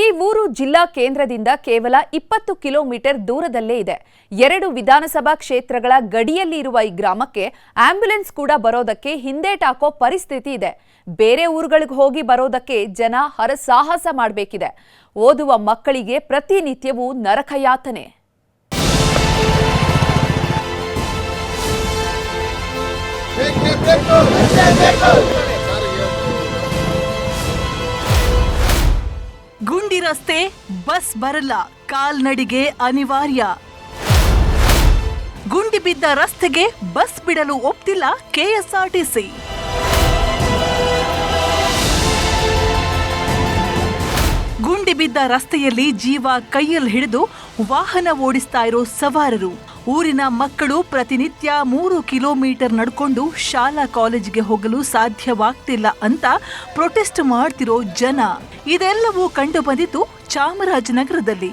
ಈ ಊರು ಜಿಲ್ಲಾ ಕೇಂದ್ರದಿಂದ ಕೇವಲ 20 ಕಿಲೋಮೀಟರ್ ದೂರದಲ್ಲೇ ಇದೆ. 2 ವಿಧಾನಸಭಾ ಕ್ಷೇತ್ರಗಳ ಗಡಿಯಲ್ಲಿ ಇರುವ ಈ ಗ್ರಾಮಕ್ಕೆ ಆಂಬ್ಯುಲೆನ್ಸ್ ಕೂಡ ಬರೋದಕ್ಕೆ ಹಿಂದೇಟಾಕೋ ಪರಿಸ್ಥಿತಿ ಇದೆ. ಬೇರೆ ಊರುಗಳಿಗೆ ಹೋಗಿ ಬರೋದಕ್ಕೆ ಜನ ಹರಸಾಹಸ ಮಾಡಬೇಕಿದೆ. ಓದುವ ಮಕ್ಕಳಿಗೆ ಪ್ರತಿನಿತ್ಯವೂ ನರಕಯಾತನೆ. ಗುಂಡಿ ರಸ್ತೆ, ಬಸ್ ಬರಲ್ಲ, ಕಾಲ್ನಡಿಗೆ ಅನಿವಾರ್ಯ. ಗುಂಡಿ ಬಿದ್ದ ರಸ್ತೆಗೆ ಬಸ್ ಬಿಡಲು ಒಪ್ತಿಲ್ಲ ಕೆಎಸ್ಆರ್ಟಿಸಿ. ಗುಂಡಿ ಬಿದ್ದ ರಸ್ತೆಯಲ್ಲಿ ಜೀವ ಕೈಯಲ್ಲಿ ಹಿಡಿದು ವಾಹನ ಓಡಿಸ್ತಾ ಇರೋ ಸವಾರರು. ಊರಿನ ಮಕ್ಕಳು ಪ್ರತಿನಿತ್ಯ 3 ಕಿಲೋಮೀಟರ್ ನಡ್ಕೊಂಡು ಶಾಲಾ ಕಾಲೇಜಿಗೆ ಹೋಗಲು ಸಾಧ್ಯವಾಗ್ತಿಲ್ಲ ಅಂತ ಪ್ರೊಟೆಸ್ಟ್ ಮಾಡ್ತಿರೋ ಜನ. ಇದೆಲ್ಲವೂ ಕಂಡು ಬಂದಿತ್ತು ಚಾಮರಾಜನಗರದಲ್ಲಿ.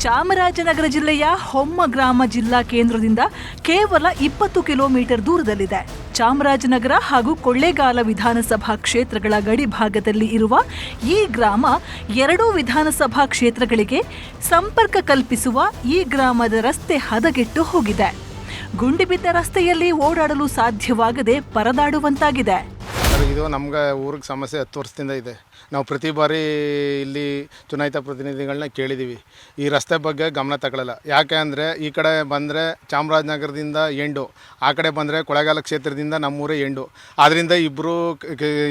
ಚಾಮರಾಜನಗರ ಜಿಲ್ಲೆಯ ಹೊಮ್ಮ ಗ್ರಾಮ ಜಿಲ್ಲಾ ಕೇಂದ್ರದಿಂದ ಕೇವಲ 20 ಕಿಲೋಮೀಟರ್ ದೂರದಲ್ಲಿದೆ. ಚಾಮರಾಜನಗರ ಹಾಗೂ ಕೊಳ್ಳೇಗಾಲ ವಿಧಾನಸಭಾ ಕ್ಷೇತ್ರಗಳ ಗಡಿ ಭಾಗದಲ್ಲಿ ಇರುವ ಈ ಗ್ರಾಮ 2 ವಿಧಾನಸಭಾ ಕ್ಷೇತ್ರಗಳಿಗೆ ಸಂಪರ್ಕ ಕಲ್ಪಿಸುವ ಈ ಗ್ರಾಮದ ರಸ್ತೆ ಹದಗೆಟ್ಟು ಹೋಗಿದೆ. ಗುಂಡಿ ಬಿದ್ದ ರಸ್ತೆಯಲ್ಲಿ ಓಡಾಡಲು ಸಾಧ್ಯವಾಗದೆ ಪರದಾಡುವಂತಾಗಿದೆ. ಇದು ನಮ್ಗೆ ಊರಿಗೆ ಸಮಸ್ಯೆ 10 ವರ್ಷದಿಂದ ಇದೆ. ನಾವು ಪ್ರತಿ ಬಾರಿ ಇಲ್ಲಿ ಚುನಾಯಿತ ಪ್ರತಿನಿಧಿಗಳನ್ನ ಕೇಳಿದ್ದೀವಿ. ಈ ರಸ್ತೆ ಬಗ್ಗೆ ಗಮನ ತಗೊಳ್ಳಲ್ಲ. ಯಾಕೆ ಅಂದರೆ ಈ ಕಡೆ ಬಂದರೆ ಚಾಮರಾಜನಗರದಿಂದ ಎಂಡು, ಆ ಕಡೆ ಬಂದರೆ ಕೊಳ್ಳೇಗಾಲ ಕ್ಷೇತ್ರದಿಂದ ನಮ್ಮೂರೇ ಎಂಡು. ಆದ್ದರಿಂದ ಇಬ್ಬರು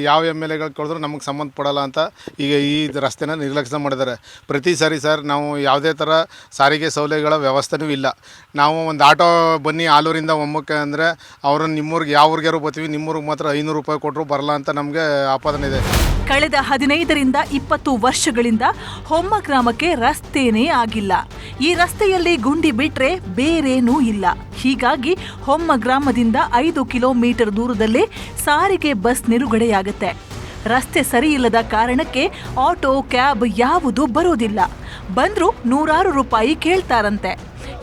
ಯಾವ MLAಗಳು ಕೊಡಿದ್ರು ನಮಗೆ ಸಂಬಂಧಪಡಲ್ಲ ಅಂತ ಈಗ ಈ ರಸ್ತೆನ ನಿರ್ಲಕ್ಷ್ಯ ಮಾಡಿದ್ದಾರೆ. ಪ್ರತಿ ಸಾರಿ ಸರ್ ನಾವು ಯಾವುದೇ ಥರ ಸಾರಿಗೆ ಸೌಲಭ್ಯಗಳ ವ್ಯವಸ್ಥೆನೂ ಇಲ್ಲ. ನಾವು ಒಂದು ಆಟೋ ಬನ್ನಿ ಆಲೂರಿಂದ ಒಮ್ಮಕ್ಕೆ ಅಂದರೆ ಅವರು ನಿಮ್ಮೂರಿಗೆ ಯಾವ ಊರಿಗಾರು ಬರ್ತೀವಿ, ನಿಮ್ಮೂರಿಗೆ ಮಾತ್ರ 500 ರೂಪಾಯಿ ಕೊಟ್ಟರು ಬರಲ್ಲ ಅಂತ ನಮಗೆ ಆಪಾದನೆ ಇದೆ. ಕಳೆದ 15ರಿಂದ 20 ವರ್ಷಗಳಿಂದ ಹೊಮ್ಮ ಗ್ರಾಮಕ್ಕೆ ರಸ್ತೆನೇ ಆಗಿಲ್ಲ. ಈ ರಸ್ತೆಯಲ್ಲಿ ಗುಂಡಿ ಬಿಟ್ರೆ ಬೇರೇನೂ ಇಲ್ಲ. ಹೀಗಾಗಿ ಹೊಮ್ಮ ಗ್ರಾಮದಿಂದ 5 ಕಿಲೋಮೀಟರ್ ದೂರದಲ್ಲೇ ಸಾರಿಗೆ ಬಸ್ ನಿಲುಗಡೆಯಾಗುತ್ತೆ. ರಸ್ತೆ ಸರಿಯಿಲ್ಲದ ಕಾರಣಕ್ಕೆ ಆಟೋ, ಕ್ಯಾಬ್ ಯಾವುದೂ ಬರೋದಿಲ್ಲ. ಬಂದ್ರೂ 100 ರೂಪಾಯಿ ಕೇಳ್ತಾರಂತೆ.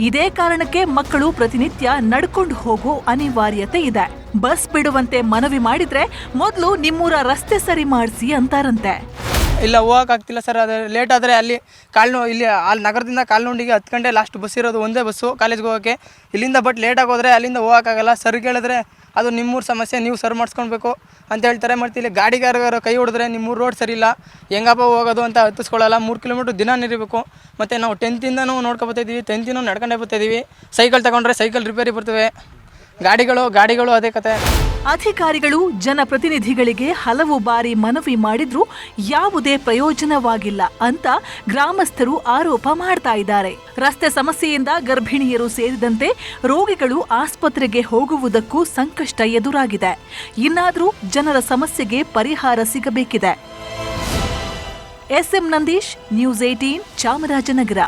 ಇದೇ ಕಾರಣಕ್ಕೆ ಮಕ್ಕಳು ಪ್ರತಿನಿತ್ಯ ನಡ್ಕೊಂಡು ಹೋಗೋ ಅನಿವಾರ್ಯತೆ ಇದೆ. ಬಸ್ ಬಿಡುವಂತೆ ಮನವಿ ಮಾಡಿದ್ರೆ ಮೊದಲು ನಿಮ್ಮೂರ ರಸ್ತೆ ಸರಿ ಮಾಡಿಸಿ ಅಂತಾರಂತೆ. ಇಲ್ಲ ಹೋಗೋಕ್ಕಾಗ್ತಿಲ್ಲ ಸರ್. ಅದು ಲೇಟ್ ಆದರೆ ಅಲ್ಲಿ ಇಲ್ಲಿ ನಗರದಿಂದ ಕಾಲ್ನುಂಡಿಗೆ 10 ಗಂಟೆ ಲಾಸ್ಟ್ ಬಸ್ ಇರೋದು, ಒಂದೇ ಬಸ್ಸು ಕಾಲೇಜ್ಗೆ ಹೋಗೋಕ್ಕೆ. ಇಲ್ಲಿಂದ ಬಟ್ ಲೇಟಾಗಿ ಹೋದರೆ ಅಲ್ಲಿಂದ ಹೋಗೋಕ್ಕಾಗಲ್ಲ. ಸರ್ ಕೇಳಿದ್ರೆ ಅದು ನಿಮ್ಮೂರ ಸಮಸ್ಯೆ, ನೀವು ಸರ್ ಮಾಡಿಸ್ಕೊಳ್ಬೇಕು ಅಂತ ಹೇಳ್ತಾರೆ. ಮತ್ತು ಇಲ್ಲಿ ಗಾಡಿಗಾರರು ಕೈ ಹೊಡೆದ್ರೆ ನಿಮ್ಮೂರು ರೋಡ್ ಸರಿ ಇಲ್ಲ, ಹೆಂಗಪ್ಪ ಹೋಗೋದು ಅಂತ ಹತ್ತಿಸ್ಕೊಳ್ಳಲ್ಲ. 3 ಕಿಲೋಮೀಟ್ರ್ ದಿನ ನಿರೀಬೇಕು. ಮತ್ತು ನಾವು 10th ನೋಡ್ಕೊಬತ್ತಿದ್ದೀವಿ, 10th ನಡ್ಕೊಂಡೇ ಬರ್ತಾಯಿದ್ದೀವಿ. ಸೈಕಲ್ ತಗೊಂಡ್ರೆ ಸೈಕಲ್ ರಿಪೇರಿ ಬರ್ತವೆ. ಗಾಡಿಗಳು ಅದೇ ಕತೆ. ಅಧಿಕಾರಿಗಳು ಜನಪ್ರತಿನಿಧಿಗಳಿಗೆ ಹಲವು ಬಾರಿ ಮನವಿ ಮಾಡಿದ್ರೂ ಯಾವುದೇ ಪ್ರಯೋಜನವಾಗಿಲ್ಲ ಅಂತ ಗ್ರಾಮಸ್ಥರು ಆರೋಪ ಮಾಡ್ತಾ ಇದ್ದಾರೆ. ರಸ್ತೆ ಸಮಸ್ಯೆಯಿಂದ ಗರ್ಭಿಣಿಯರು ಸೇರಿದಂತೆ ರೋಗಿಗಳು ಆಸ್ಪತ್ರೆಗೆ ಹೋಗುವುದಕ್ಕೂ ಸಂಕಷ್ಟ ಎದುರಾಗಿದೆ. ಇನ್ನಾದರೂ ಜನರ ಸಮಸ್ಯೆಗೆ ಪರಿಹಾರ ಸಿಗಬೇಕಿದೆ. SM Nandish, news 18, Chamarajanagar.